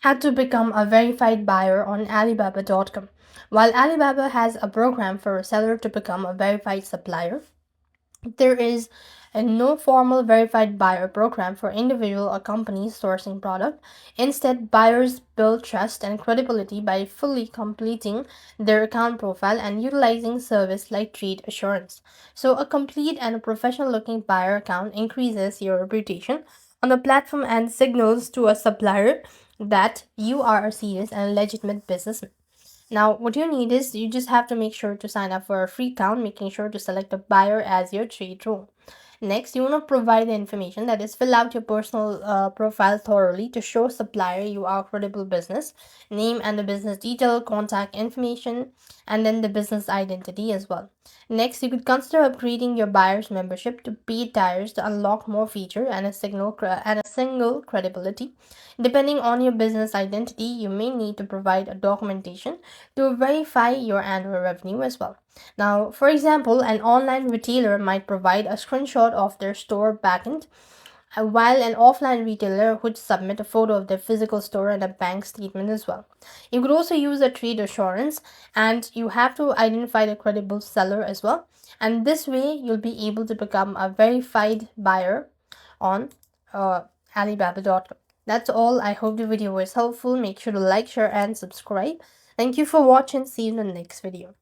How to become a verified buyer on Alibaba.com. While Alibaba has a program for a seller to become a verified supplier, there is no formal verified buyer program for individual or companies sourcing product. Instead, buyers build trust and credibility by fully completing their account profile and utilizing service like trade assurance. So, a complete and a professional looking buyer account increases your reputation on the platform and signals to a supplier that you are a serious and legitimate businessman. Now, what you need is you just have to make sure to sign up for a free account, making sure to select a buyer as your trade role. Next, you want to provide the information, that is, fill out your personal profile thoroughly to show supplier you are a credible business, name and the business detail, contact information, and then the business identity as well. Next, you could consider upgrading your buyer's membership to paid tiers to unlock more feature and a single credibility. Depending on your business identity, you may need to provide a documentation to verify your annual revenue as well. Now, for example, an online retailer might provide a screenshot of their store backend, while an offline retailer would submit a photo of their physical store and a bank statement as well. You could also use a trade assurance, and you have to identify the credible seller as well. And this way, you'll be able to become a verified buyer on Alibaba.com. That's all. I hope the video was helpful. Make sure to like, share, and subscribe. Thank you for watching. See you in the next video.